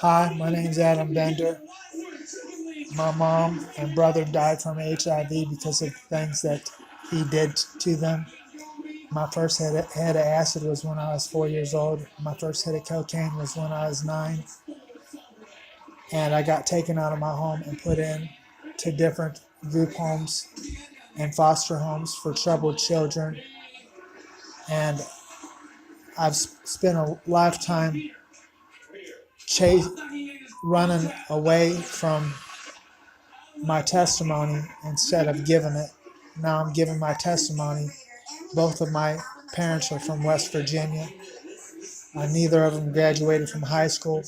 Hi, my name's Adam Bender. My mom and brother died from HIV because of things that he did to them. My first hit of acid was when I was 4 years old. My first hit of cocaine was when I was 9. And I got taken out of my home and put in to different group homes and foster homes for troubled children. And I've spent a lifetime chase, running away from my testimony instead of giving it. Now I'm giving my testimony. Both of my parents are from West Virginia. Neither of them graduated from high school.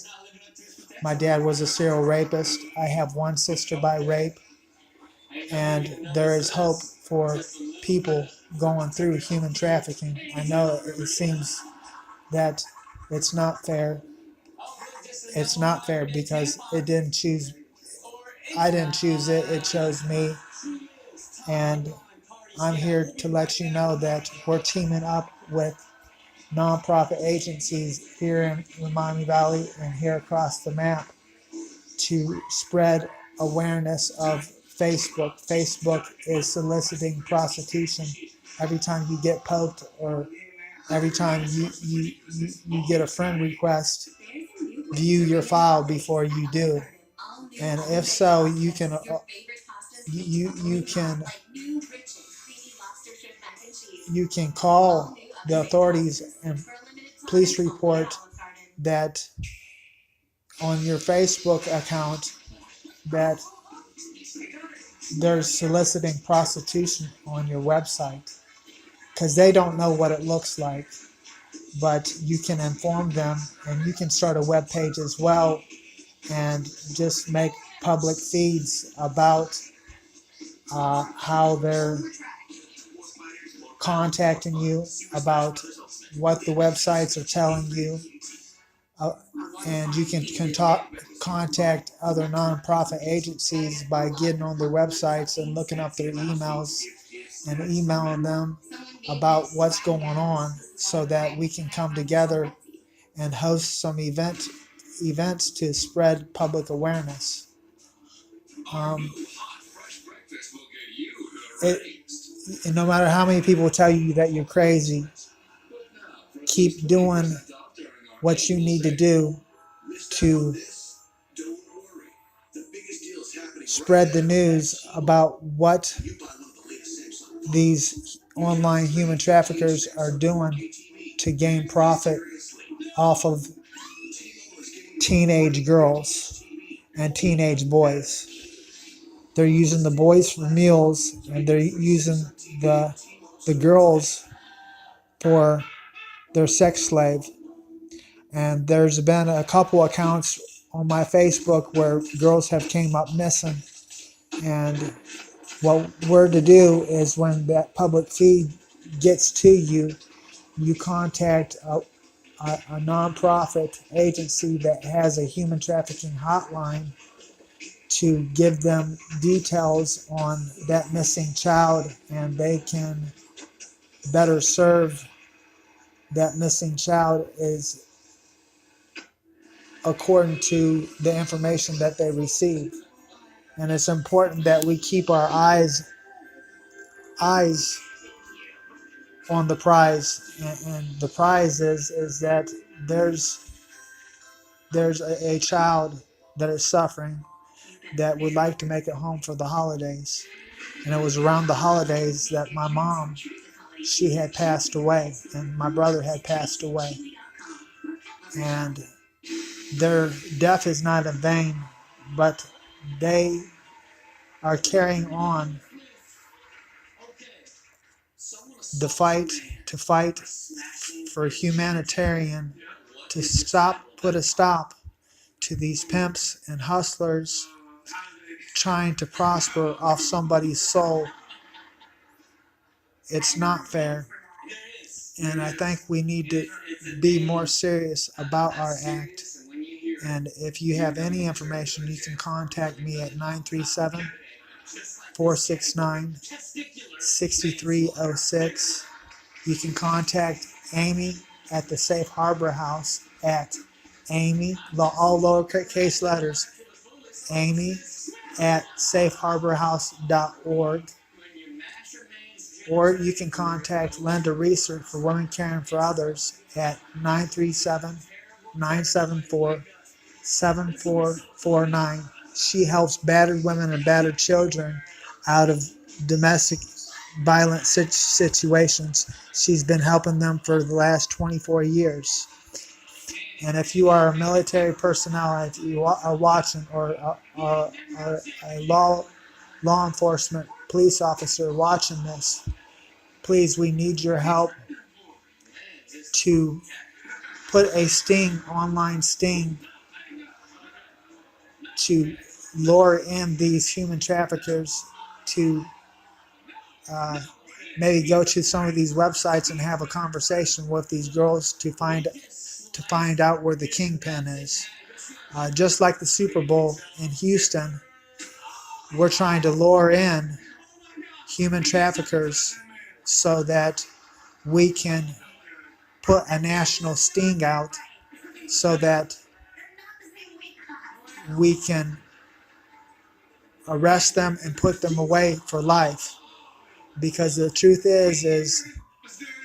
My dad was a serial rapist. I have one sister by rape. And there is hope for people going through human trafficking. I know it seems that it's not fair. It's not fair because I didn't choose it, it chose me. And I'm here to let you know that we're teaming up with nonprofit agencies here in the Miami Valley and here across the map to spread awareness of Facebook. Facebook is soliciting prostitution. Every time you get poked or every time you get a friend request, view your file before you do. And if so, you can you can call the authorities and police report that on your Facebook account that they're soliciting prostitution on your website because they don't know what it looks like, but you can inform them and you can start a web page as well and just make public feeds about how they're contacting you, about what the websites are telling you, uh, and you can contact other nonprofit agencies by getting on their websites and looking up their emails and emailing them about what's going on so that we can come together and host some events to spread public awareness. Um, no matter how many people tell you that you're crazy, keep doing what you need to do to spread the news about what these online human traffickers are doing to gain profit off of teenage girls and teenage boys. They're using the boys for meals and they're using the girls for their sex slave. And there's been a couple accounts on my Facebook where girls have came up missing. And what we're to do is when that public feed gets to you, you contact a nonprofit agency that has a human trafficking hotline to give them details on that missing child, and they can better serve that missing child is according to the information that they receive. And it's important that we keep our eyes on the prize, and the prize is that there's a child that is suffering that would like to make it home for the holidays. And it was around the holidays that my mom, she had passed away, and my brother had passed away. And their death is not in vain, but they are carrying on the fight to fight for humanitarian to put a stop to these pimps and hustlers trying to prosper off somebody's soul. It's not fair. And I think we need to be more serious about our act. And if you have any information, you can contact me at 937-469-6306. You can contact Amy at the Safe Harbor House at Amy, all lowercase letters, Amy at safeharborhouse.org. Or you can contact Linda Reeser for Women Caring for Others at 937-974-7449. She helps battered women and battered children out of domestic violent situations. She's been helping them for the last 24 years. And if you are a military personnel, if you are watching, or are a law enforcement police officer watching this, please, we need your help to put a online sting, to lure in these human traffickers to maybe go to some of these websites and have a conversation with these girls to find out where the kingpin is. Just like the Super Bowl in Houston, we're trying to lure in human traffickers so that we can put a national sting out so that we can arrest them and put them away for life. Because the truth is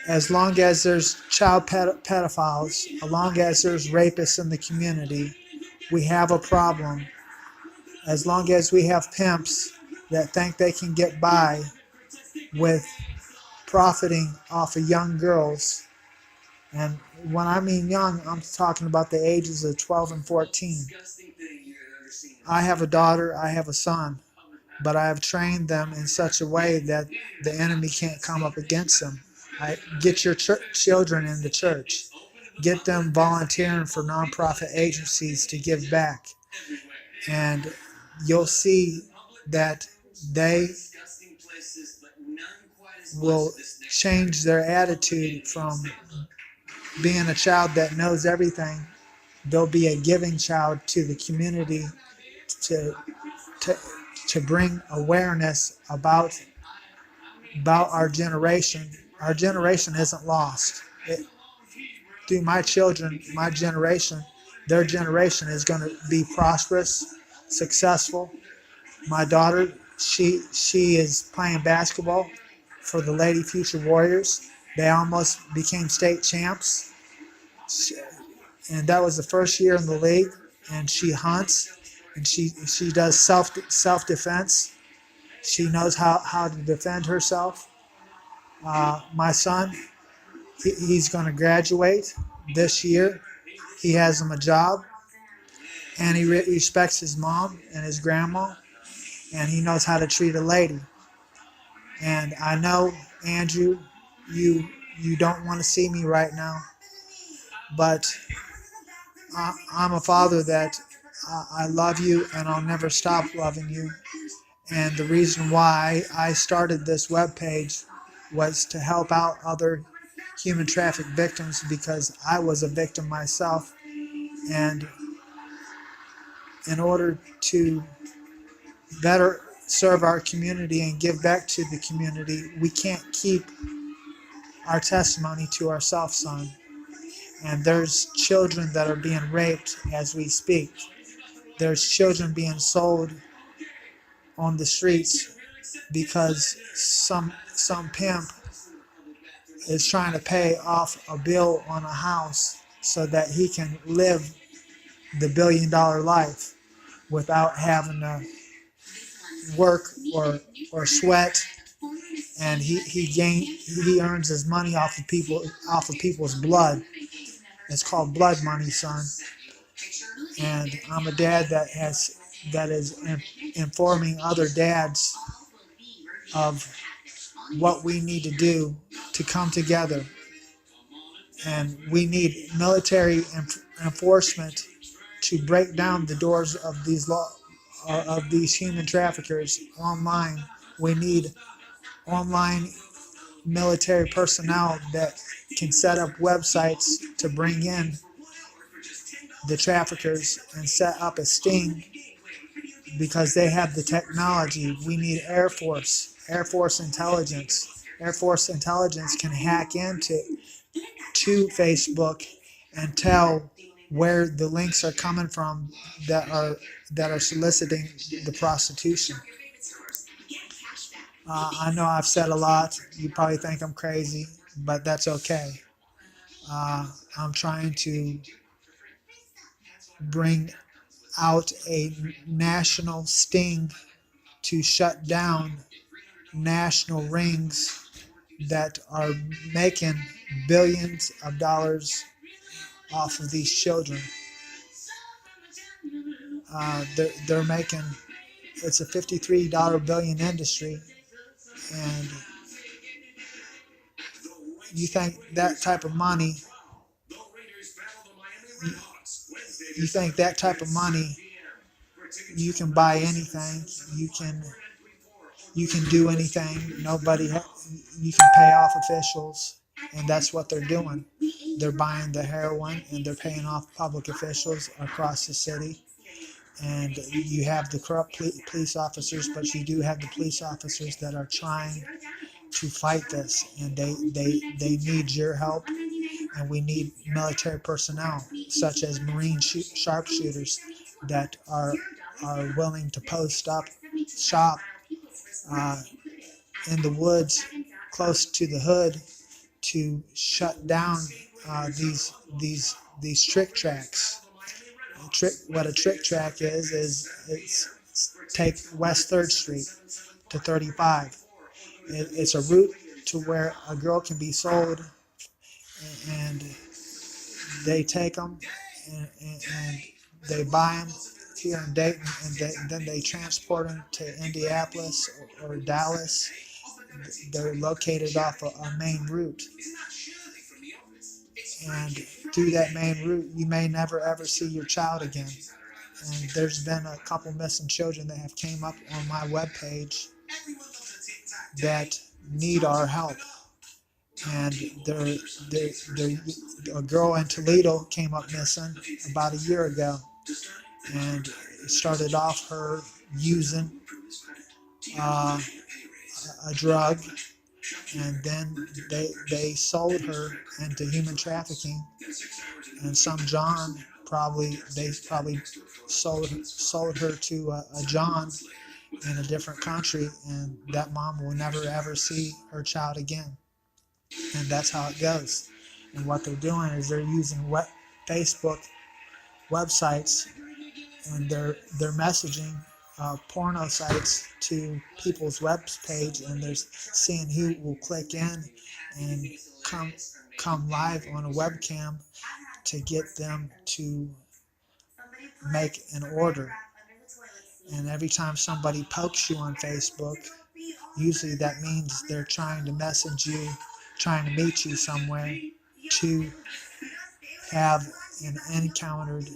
as long as there's child pedophiles, as long as there's rapists in the community, we have a problem. As long as we have pimps that think they can get by with profiting off of young girls, and when I mean young, I'm talking about the ages of 12 and 14. I have a daughter, I have a son, but I have trained them in such a way that the enemy can't come up against them. Get your children in the church. Get them volunteering for nonprofit agencies to give back. And you'll see that they will change their attitude from being a child that knows everything. They'll be a giving child to the community to bring awareness about our generation. Our generation isn't lost. Through my children, my generation, their generation is going to be prosperous, successful. My daughter, she is playing basketball for the Lady Future Warriors. They almost became state champs, and that was the first year in the league. And she hunts, and she does self defense. She knows how to defend herself. My son, he's going to graduate this year. He has him a job, and he respects his mom and his grandma, and he knows how to treat a lady. And I know, Andrew, you don't want to see me right now, but I'm a father that I love you, and I'll never stop loving you. And the reason why I started this webpage was to help out other human traffic victims, because I was a victim myself. And in order to better serve our community and give back to the community, we can't keep our testimony to ourselves, son. And there's children that are being raped as we speak. There's children being sold on the streets because some pimp is trying to pay off a bill on a house so that he can live the $1 billion life without having to work or sweat. And he earns his money off of people's blood. It's called blood money, son. And I'm a dad that is informing other dads of what we need to do to come together. And we need military enforcement to break down the doors of these human traffickers online. We need online military personnel that can set up websites to bring in the traffickers and set up a sting, because they have the technology. We need Air Force intelligence. Air Force intelligence can hack into Facebook and tell where the links are coming from that are soliciting the prostitution. I know I've said a lot. You probably think I'm crazy, but that's okay. I'm trying to bring out a national sting to shut down national rings that are making billions of dollars off of these children. They're making, it's a $53 billion industry, and you think that type of money, you think that type of money, you can buy anything, you can do anything. You can pay off officials, and that's what they're doing. They're buying the heroin and they're paying off public officials across the city. And you have the corrupt police officers, but you do have the police officers that are trying to fight this, and they need your help, and we need military personnel such as Marine sharpshooters that are willing to post up shop uh, in the woods close to the hood to shut down these trick tracks. What a trick track is it's take West 3rd Street to 35. It's a route to where a girl can be sold, and they take them and they buy them here in Dayton, and then they transport them to Indianapolis or Dallas. They're located off a main route, and through that main route, you may never ever see your child again. And there's been a couple missing children that have came up on my webpage that need our help. And a girl in Toledo came up missing about a year ago, and it started off her using uh, a drug, and then they sold her into human trafficking, and some John probably sold her to a John in a different country, and that mom will never ever see her child again. And that's how it goes. And what they're doing is they're using Facebook websites, and they're messaging porno sites to people's web page, and they're seeing who will click in and come live on a webcam to get them to make an order. And every time somebody pokes you on Facebook, usually that means they're trying to message you, trying to meet you somewhere to have an encountered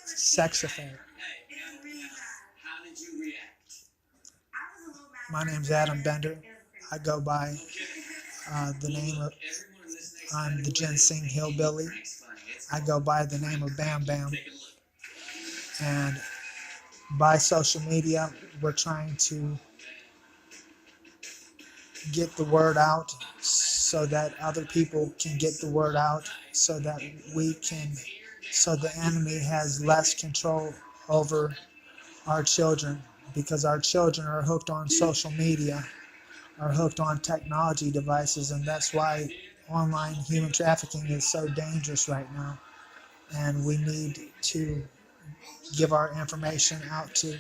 sex affair. My name's Adam Bender. I go by the name of, I'm the Ginseng Hillbilly. I go by the name of Bam Bam. And by social media, we're trying to get the word out so that other people can get the word out, so that so the enemy has less control over our children, because our children are hooked on social media, are hooked on technology devices, and that's why online human trafficking is so dangerous right now. And we need to give our information out to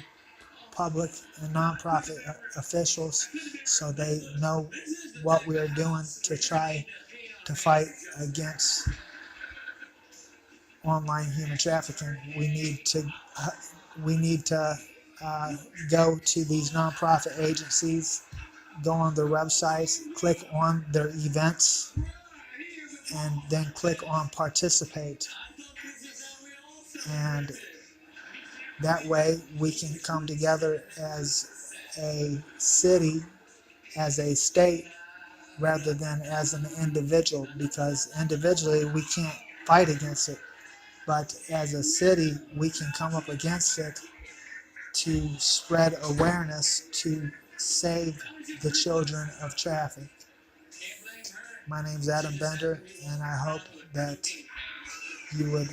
public and nonprofit officials so they know what we are doing to try to fight against online human trafficking. We need to go to these nonprofit agencies, go on their websites, click on their events, and then click on participate. And that way we can come together as a city, as a state, rather than as an individual, because individually we can't fight against it. But as a city, we can come up against it to spread awareness to save the children of traffic. My name's Adam Bender, and I hope that you would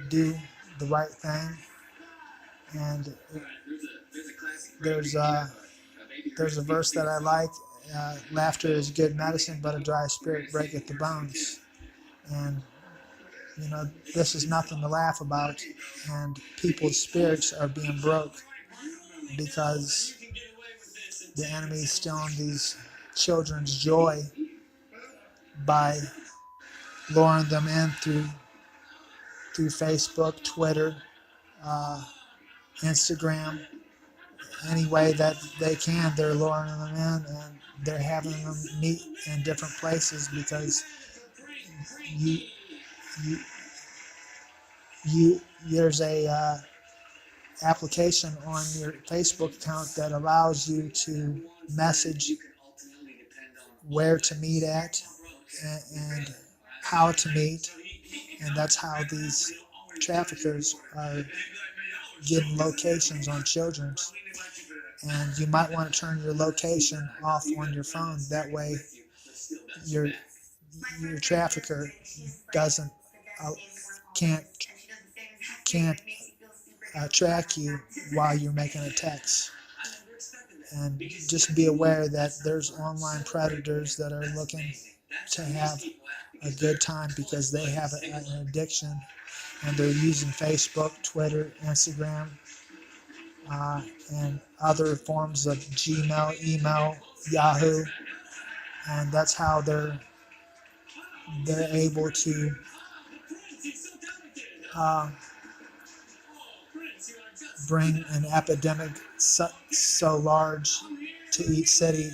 do the right thing. And there's there's a verse that I like. Laughter is good medicine, but a dry spirit breaketh the bones. And you know, this is nothing to laugh about. And people's spirits are being broke because the enemy is stealing these children's joy by luring them in through Facebook, Twitter, uh, Instagram, any way that they can. They're luring them in, and they're having them meet in different places because you you there's a application on your Facebook account that allows you to message where to meet at and how to meet, and that's how these traffickers are getting locations on children's. And you might want to turn your location off on your phone. That way, your your trafficker doesn't uh, can't can't track you while you're making a text. And just be aware that there's online predators that are looking to have a good time because they have an addiction, and they're using Facebook, Twitter, Instagram, uh, and other forms of Gmail, email, Yahoo, and that's how they're able to uh, bring an epidemic so large to each city.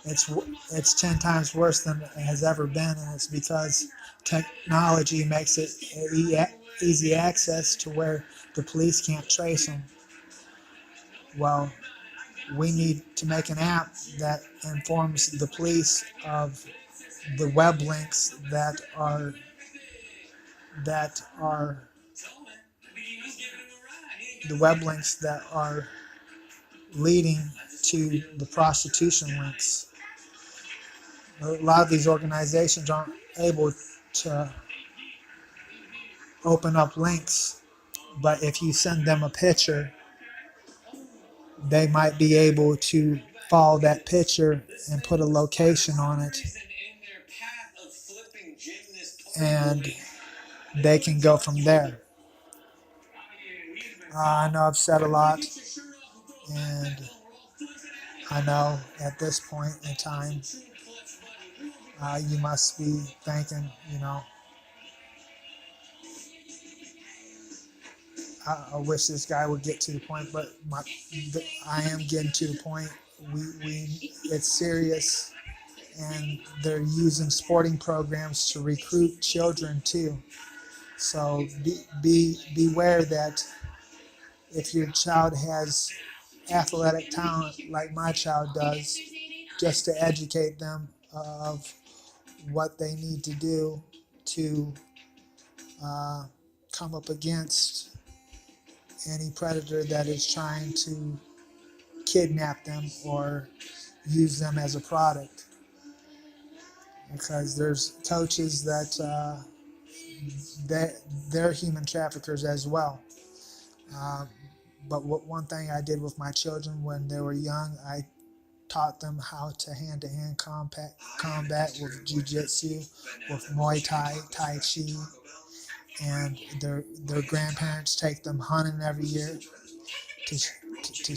It's it's 10 times worse than it has ever been, and it's because technology makes it easy access to where the police can't trace them. Well, we need to make an app that informs the police of the web links that are the web links that are leading to the prostitution links. A lot of these organizations aren't able to open up links, but if you send them a picture, they might be able to follow that picture and put a location on it, and they can go from there. I know I've said a lot, and I know at this point in time, you must be thinking, you know, I wish this guy would get to the point, but I am getting to the point. It's serious, and they're using sporting programs to recruit children too. So beware that if your child has athletic talent like my child does, just to educate them of what they need to do to uh, come up against any predator that is trying to kidnap them or use them as a product. Because there's coaches that they're human traffickers as well. Uh, but one thing I did with my children when they were young, I taught them how to hand-to-hand combat with jiu-jitsu, with Muay Thai, Tai Chi, and their grandparents take them hunting every year to to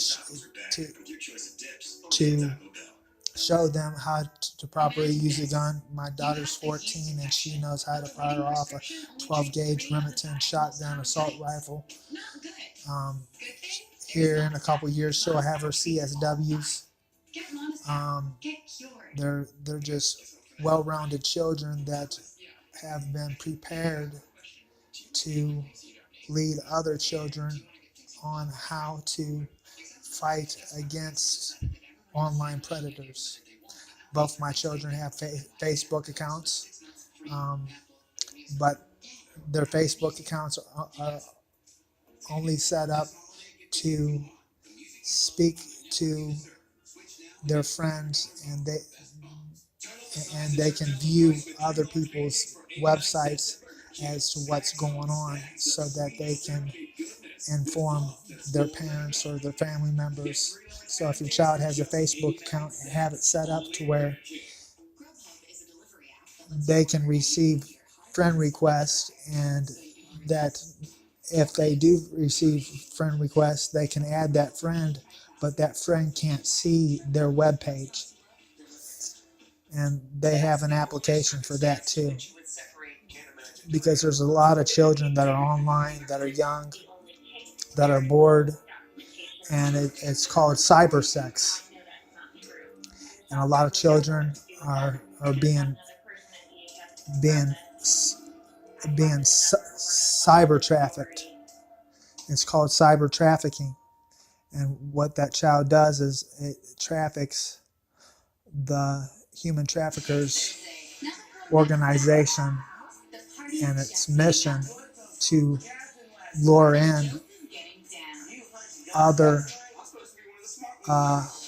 to, to show them how to properly use a gun. My daughter's 14 and she knows how to fire off a 12 gauge Remington shotgun assault rifle. Um, Here in a couple years, she'll have her CSWs. Um, they're just well-rounded children that have been prepared to lead other children on how to fight against online predators. Both my children have Facebook accounts, um, but their Facebook accounts are only set up to speak to their friends, and they can view other people's websites as to what's going on so that they can inform their parents or their family members. So if your child has a Facebook account, have it set up to where they can receive friend requests, and that if they do receive friend requests, they can add that friend, but that friend can't see their web page. And they have an application for that too. Because there's a lot of children that are online, that are young, that are bored, and it's called cyber sex. And a lot of children are being being cyber trafficked. It's called cyber trafficking. And what that child does is it traffics the human traffickers organization and its mission to lure in other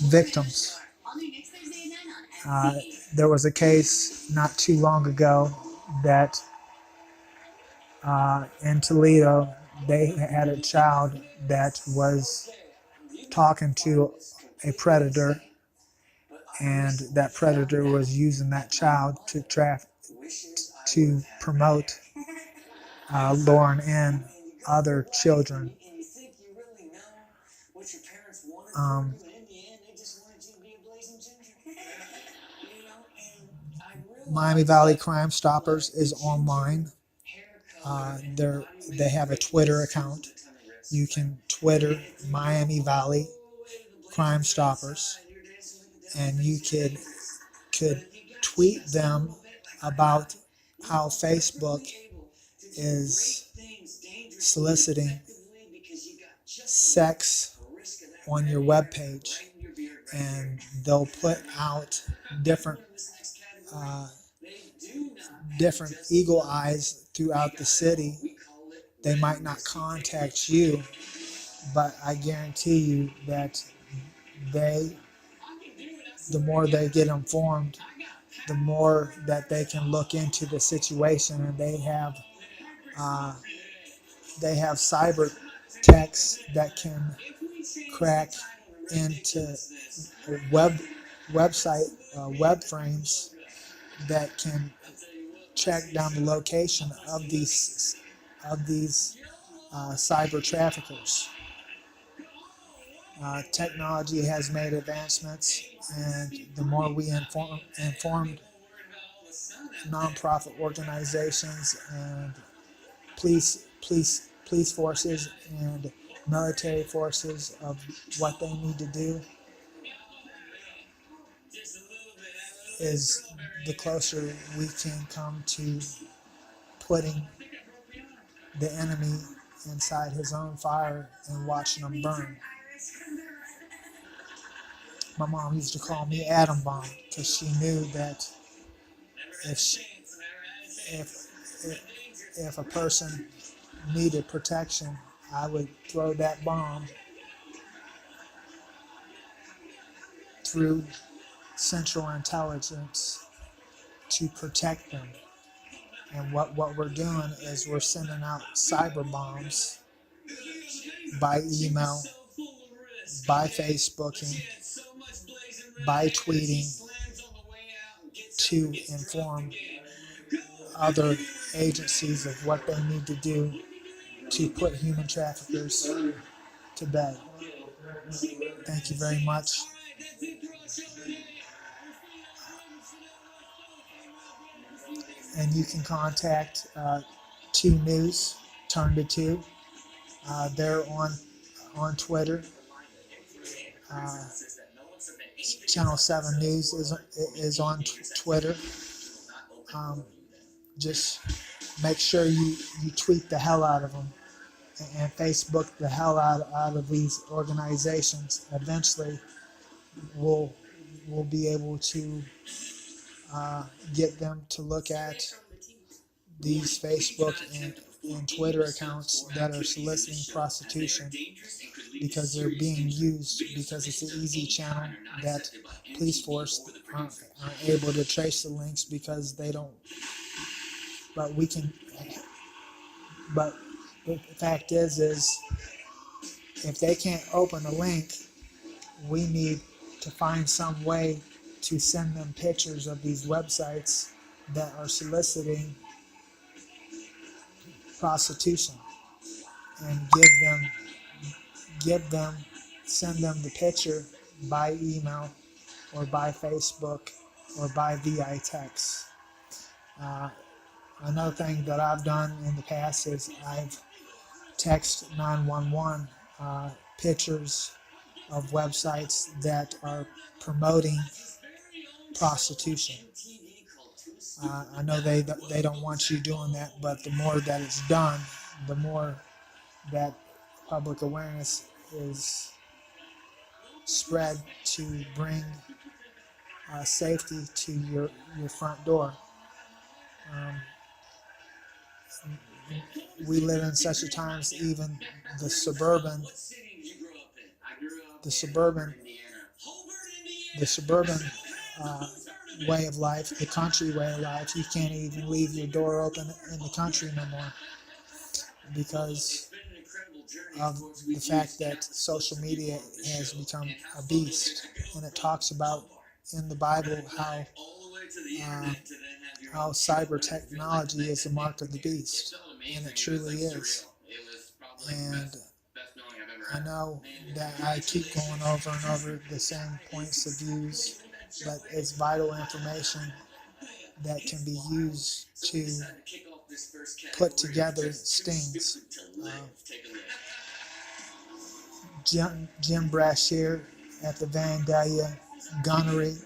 victims. Uh, there was a case not too long ago that in Toledo, they had a child that was talking to a predator, and that predator was using that child to promote luring in other children. Um, Miami Valley Crime Stoppers is online. They have a Twitter account. You can Twitter Miami Valley Crime Stoppers, and you could tweet them about how Facebook is soliciting sex on your webpage, and they'll put out different uh, different eagle eyes throughout the city. They might not contact you, but I guarantee you that they, the more they get informed, the more that they can look into the situation, and uh, they have cyber techs that can crack into website web frames that can track down the location of these cyber traffickers. Technology has made advancements, and the more we informed nonprofit organizations and police forces and military forces of what they need to do, is the closer we can come to putting the enemy inside his own fire and watching him burn. My mom used to call me Atom Bomb because she knew that if she, if if a person needed protection, I would throw that bomb through Central Intelligence to protect them. And what we're doing is we're sending out cyber bombs by email, by Facebooking, by tweeting to inform other agencies of what they need to do to put human traffickers to bed. Thank you very much. And you can contact 2 News, Turn to 2. They're on Twitter. Uh, Channel 7 News is on Twitter. Just make sure you tweet the hell out of them and Facebook the hell out of these organizations. Eventually, we'll be able to get them to look at these Facebook and Twitter accounts that are soliciting prostitution, because they're being used, because it's an easy channel that police force aren't able to trace the links because they don't. But we can But the fact is if they can't open a link, we need to find some way to send them pictures of these websites that are soliciting prostitution and give them send them the picture by email or by Facebook or by VI text. Uh, Another thing that I've done in the past is I've text 911 pictures of websites that are promoting prostitution. I know they don't want you doing that, but the more that it's done, the more that public awareness is spread to bring safety to your front door. Um, we live in such a times, even the suburban, the suburban, the suburban uh, way of life, the country way of life. You can't even leave your door open in the country no more because of the fact that social media has become a beast, and it talks about in the Bible uh, how cyber technology is the mark of the beast, and it truly is. And I know that I keep going over and over the same points of views, but it's vital information that can be used to put together stings. Uh, Jim Brashear at the Vandalia Gunnery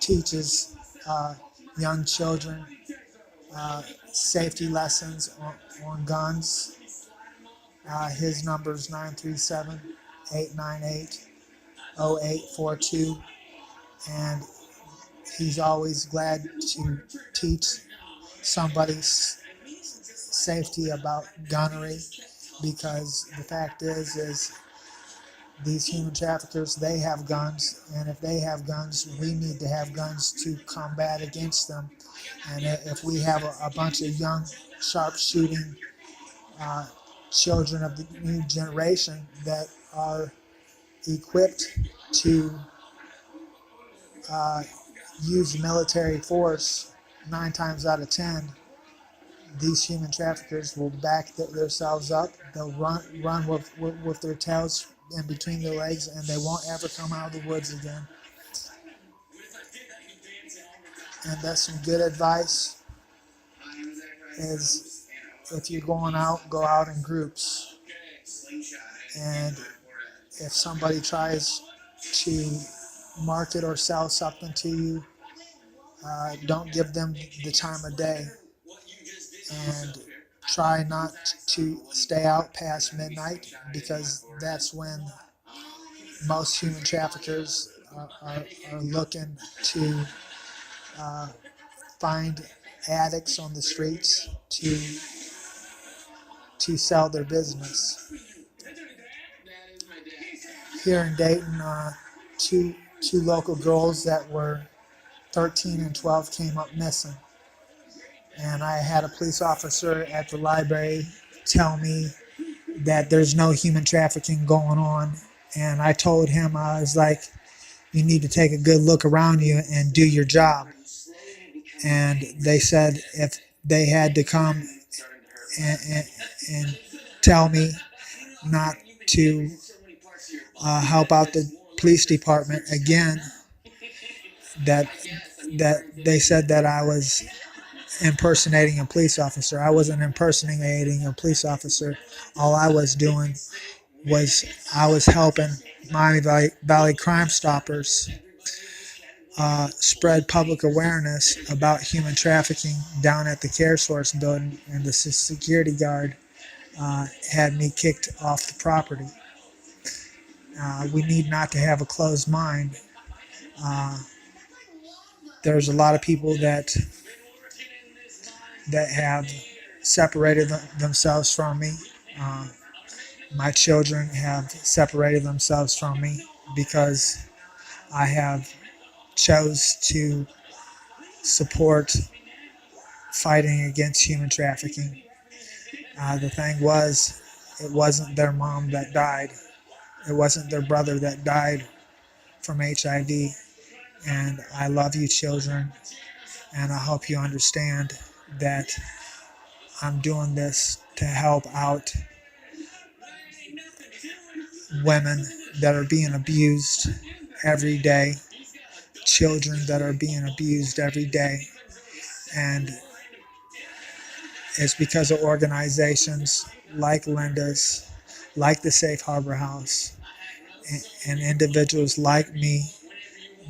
teaches young children safety lessons on guns. His number is 937-898-0842, and he's always glad to teach somebody safety about gunnery, because the fact is these human traffickers, they have guns, and if they have guns, we need to have guns to combat against them. And if we have a bunch of young, sharp-shooting uh, children of the new generation that are equipped to uh, use military force, 9 times out of 10, these human traffickers will back themselves up. They'll run with their tails in between their legs, and they won't ever come out of the woods again. And that's some good advice. Is if you're going out, go out in groups. And if somebody tries to market or sell something to you, don't give them the time of day. And try not to stay out past midnight, because that's when most human traffickers are looking to find addicts on the streets to sell their business. Here in Dayton, two local girls that were 13 and 12 came up missing, and I had a police officer at the library tell me that there's no human trafficking going on. And I told him, I was like, you need to take a good look around you and do your job. And they said if they had to come and tell me not to help out the police department again, that they said that I was impersonating a police officer. I wasn't impersonating a police officer. All I was doing was I was helping Miami Valley Crime Stoppers spread public awareness about human trafficking down at the Care Source building, and the security guard had me kicked off the property. We need not to have a closed mind. Uh, there's a lot of people that have separated themselves from me. My children have separated themselves from me because I have chose to support fighting against human trafficking. The thing was, it wasn't their mom that died. It wasn't their brother that died from HIV. And I love you, children, and I hope you understand that I'm doing this to help out women that are being abused every day, children that are being abused every day. And it's because of organizations like Linda's, like the Safe Harbor House, and individuals like me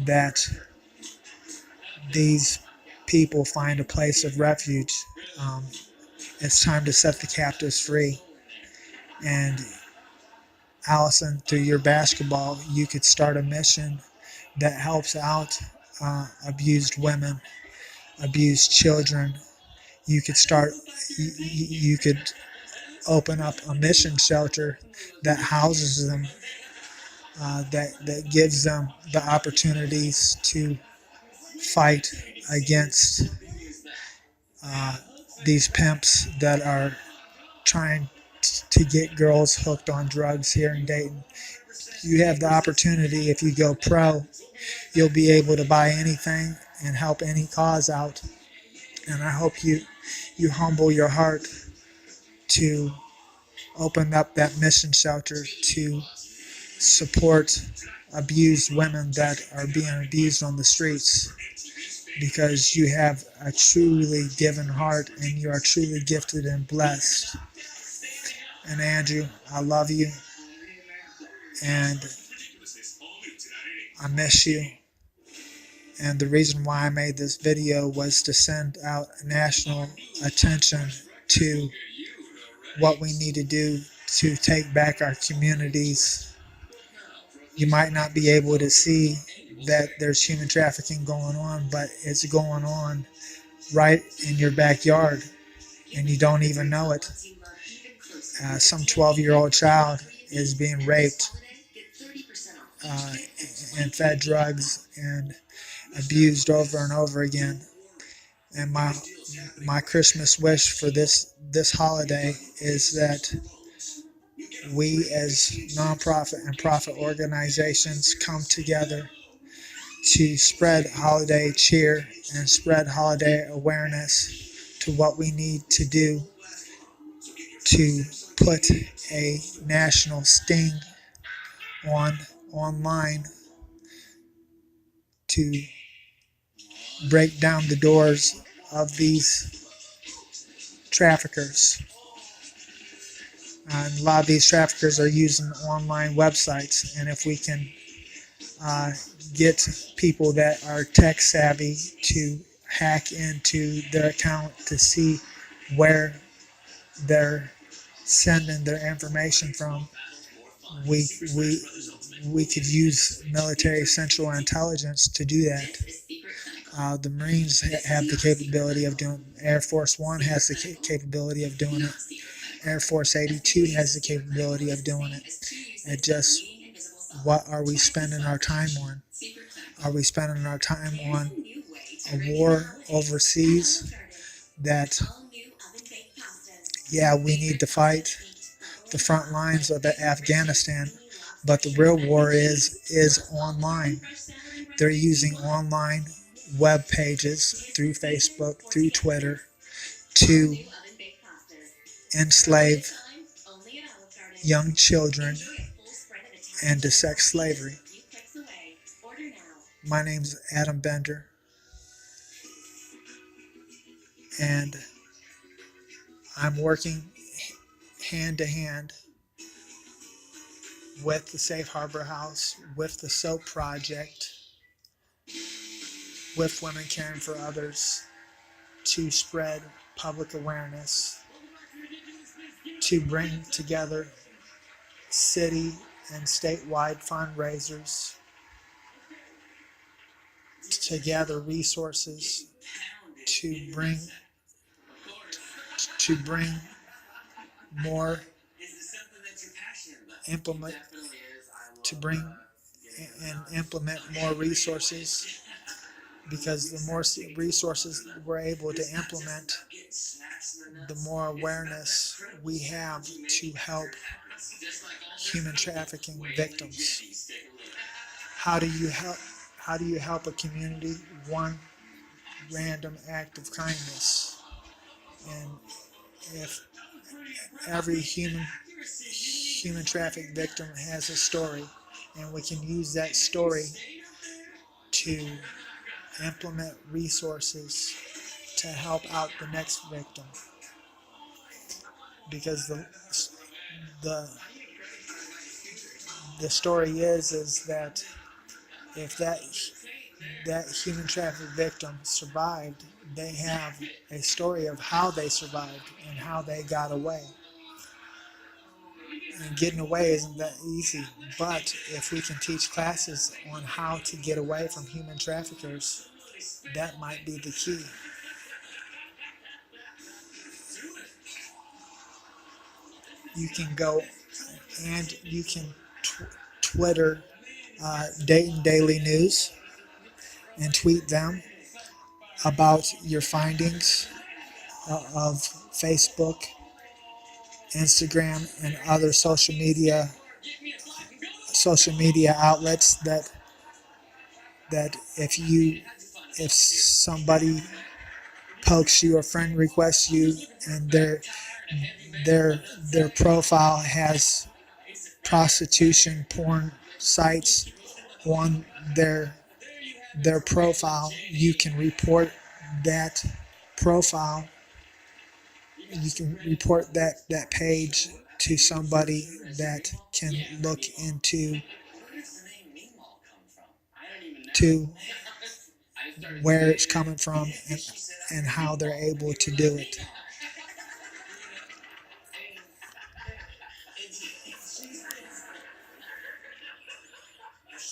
that these people find a place of refuge. Um, it's time to set the captives free. And Allison, through your basketball, you could start a mission that helps out abused women, abused children. You could start, you could open up a mission shelter that houses them, that gives them the opportunities to fight against uh, these pimps that are trying to get girls hooked on drugs here in Dayton. You have the opportunity, if you go pro, you'll be able to buy anything and help any cause out. And I hope you humble your heart to open up that mission shelter to support abused women that are being abused on the streets, because you have a truly given heart and you are truly gifted and blessed. And Andrew, I love you and I miss you. And the reason why I made this video was to send out national attention to what we need to do to take back our communities. You might not be able to see that there's human trafficking going on, but it's going on right in your backyard and you don't even know it. Some 12-year-old child is being raped uh, and fed drugs and abused over and over again. And my Christmas wish for this holiday is that we as nonprofit and profit organizations come together to spread holiday cheer and spread holiday awareness to what we need to do to put a national sting online to break down the doors of these traffickers. And a lot of these traffickers are using online websites, and if we can uh, get people that are tech savvy to hack into their account to see where they're sending their information from, we we we could use military central intelligence to do that. The Marines have the capability of doing it. Air Force One has the capability of doing it. Air Force 82 has the capability of doing it. It just, what are we spending our time on? Are we spending our time on a war overseas that, yeah, we need to fight the front lines of Afghanistan, but the real war is online. They're using online web pages through Facebook, through Twitter, to enslave young children and to sex slavery. My name's Adam Bender, and I'm working hand to hand with the Safe Harbor House, with the SOAP Project, with Women Caring for Others, to spread public awareness, to bring together city and statewide fundraisers, to gather resources, to bring more implement to bring and implement more resources, because the more resources we're able to implement, the more awareness we have to help human trafficking victims. How do you help? How do you help a community? One random act of kindness. And if every human traffic victim has a story, and we can use that story to implement resources to help out the next victim, because the the story is that if that human traffic victim survived, they have a story of how they survived and how they got away. And getting away isn't that easy, but if we can teach classes on how to get away from human traffickers, that might be the key. You can go and you can Twitter Dayton Daily News and tweet them about your findings of Facebook, Instagram, and other social media outlets that if somebody pokes you or friend requests you and their their profile has prostitution porn sites on their profile, you can report that profile. You can report that page to somebody that can look into to where it's coming from and how they're able to do it.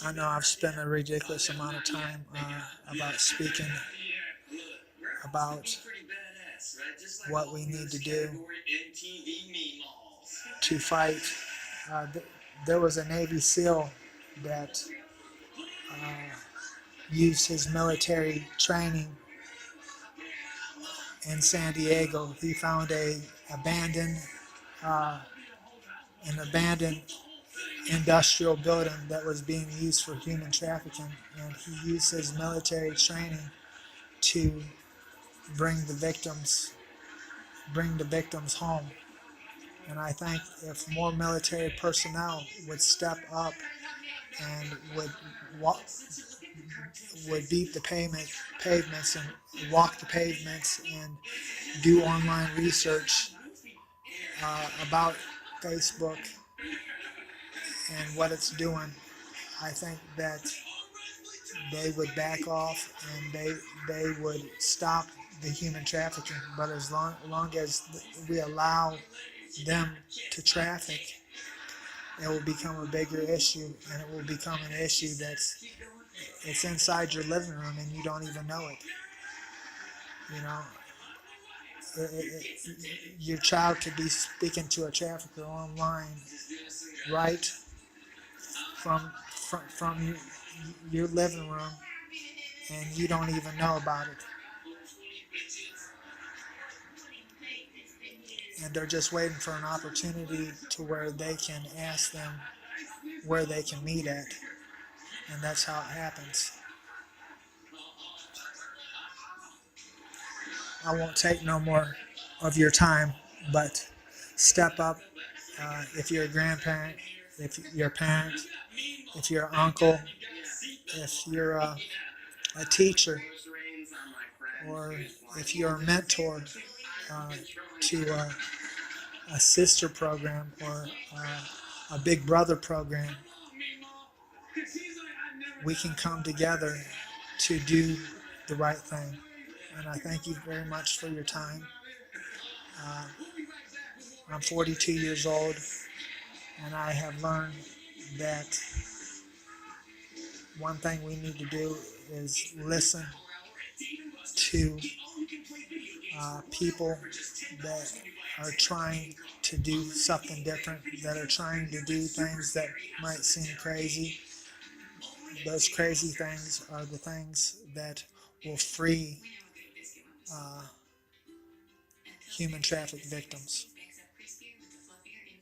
I know I've spent a ridiculous amount of time about speaking about what we need to do to fight. There was a Navy SEAL that uh, used his military training in San Diego. He found abandoned uh, an abandoned industrial building that was being used for human trafficking, and he used his military training to bring the victims bring the victims home. And I think if more military personnel would step up and walk, would beat the pavements and walk the pavements and do online research about Facebook and what it's doing, I think that they would back off and they would stop the human trafficking. But as long as we allow them to traffic, it will become a bigger issue, and it will become an issue it's inside your living room and you don't even know it. You know, your child could be speaking to a trafficker online right from your living room, and you don't even know about it. And they're just waiting for an opportunity to where they can ask them where they can meet at, and that's how it happens. I won't take no more of your time, but step up if you're a grandparent, if you're a parent, if you're an uncle, if you're a teacher, or if you're a mentor uh, to a sister program or a big brother program, we can come together to do the right thing. And I thank you very much for your time. Uh, I'm 42 years old, and I have learned that one thing we need to do is listen to people that are trying to do something different, that are trying to do things that might seem crazy. Those crazy things are the things that will free uh, human traffic victims.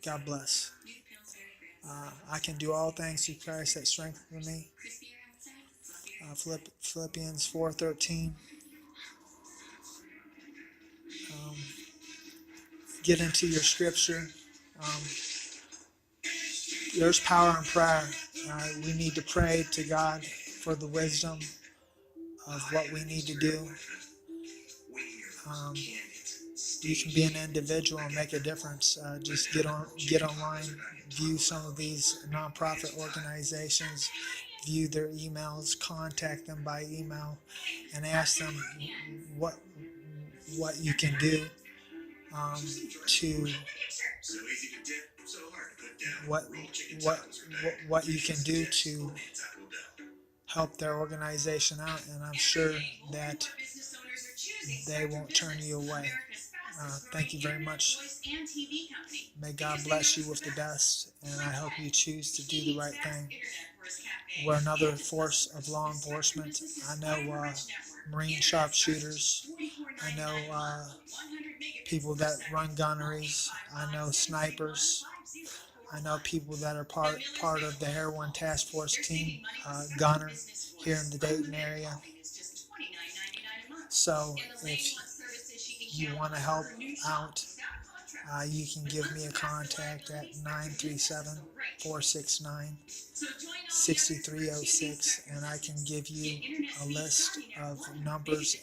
God bless. I can do all things through Christ that strengthens me. Philippians 4:13. Get into your scripture. Um, there's power in prayer. We need to pray to God for the wisdom of what we need to do. You can be an individual and make a difference. Just get online, view some of these nonprofit organizations, view their emails, contact them by email, and ask them what you can do to what you can do to help their organization out, and I'm sure that they won't turn you away. Thank you very much. May God bless you with the best, and I hope you choose to do the right thing. We're another force of law enforcement. I know Marine sharpshooters. I know people that run gunneries. I know snipers. I know people that are part of the heroin task force team, gunner here in the Dayton area. So if you want to help out, you can give me a contact at 937-469-6306, and I can give you a list of numbers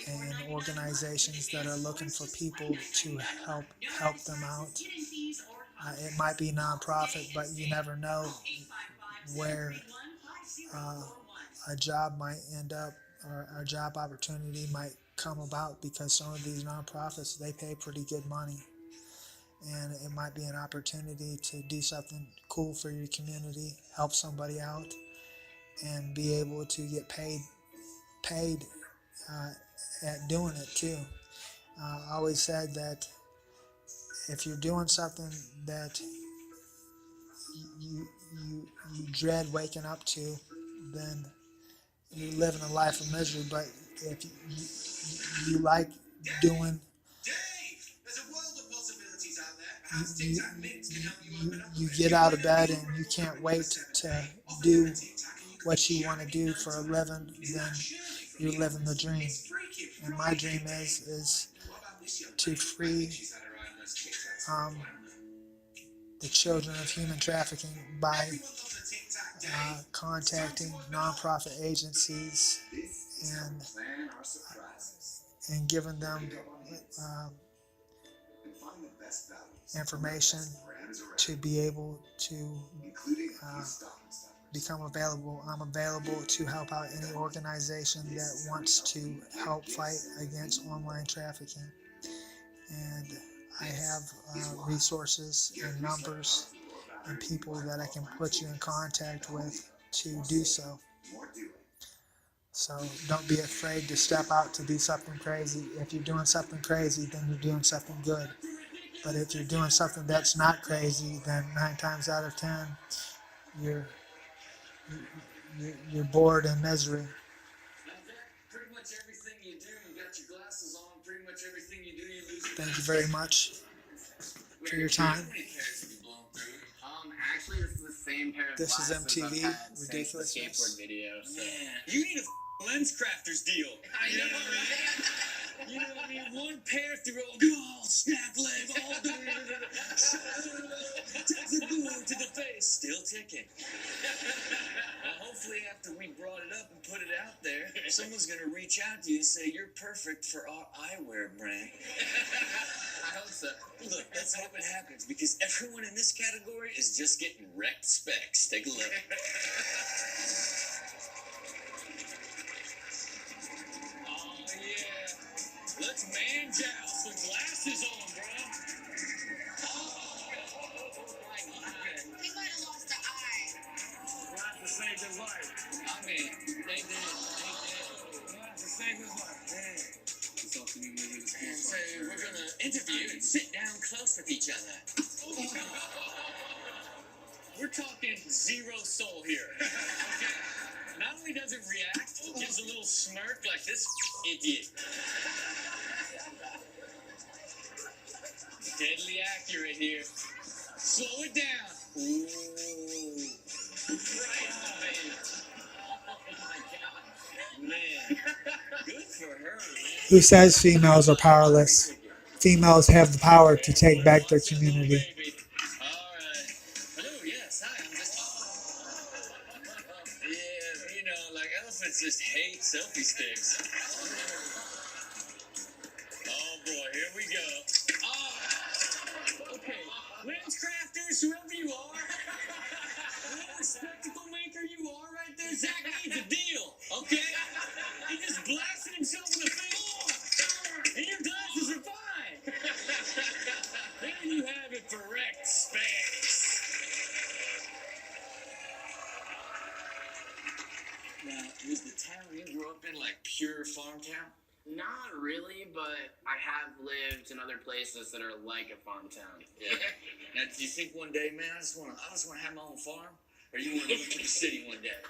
and organizations that are looking for people to help them out. It might be nonprofit, but you never know where a job might end up, or a job opportunity might come about, because some of these nonprofits, they pay pretty good money, and it might be an opportunity to do something cool for your community, help somebody out, and be able to get paid at doing it too. I always said that if you're doing something that you dread waking up to, then you're living a life of misery. But if you like doing, you get out of bed and you can't wait to do what you want to do for a living, then you're living the dream. And my dream is to free the children of human trafficking by contacting nonprofit agencies and giving them information to be able to become available. I'm available to help out any organization that wants to help fight against online trafficking. And I have resources and numbers and people that I can put you in contact with to do so. So don't be afraid to step out to do something crazy. If you're doing something crazy, then you're doing something good. But if you're doing something that's not crazy, then 9 times out of 10, you're bored and misery. Pretty much everything you do, you got your glasses on. Pretty much everything you do, you lose. Thank you very much for your time. Actually, this is the same pair of This is glasses MTV I've had since the Ridiculousness. skateboard video. So. Man, you need a lens crafter's deal. I know, right? You know what I mean? One pair through all snap leg, all glue to the face, still ticking. Hopefully after we brought it up and put it out there, someone's going to reach out to you and say, you're perfect for our eyewear brand. I hope so. Look, let's hope it happens, because everyone in this category is just getting wrecked specs. Take a look. Oh, yeah. Let's man joust with glasses on, bro. He might have lost an eye. Glasses saved his life. I mean, they did. Glasses saved his life. Damn. And So we're going to interview and sit down close with each other. We're talking zero soul here. Okay? Not only does it react, it gives a little smirk like this idiot. deadly accurate here. Slow it down. Ooh. Right on it. Oh my God. Man. Good for her, man. Who says females are powerless? Females have the power to take back their community. Alright. Hello, yes, hi, I'm just. Yeah, you know, like elephants just hate selfie sticks. Oh boy, here we go. Okay, lens crafters, whoever you are, whatever spectacle maker you are right there, Zach needs a deal, okay? He just blasted himself in the face, and your glasses are fine. There you have it for wrecked specs. Now, was the town you grew up in like pure farm town? Not really, but I have lived in other places that are like a farm town. Yeah. Now, do you think one day, man, I just want to have my own farm, or you want to move to the city one day?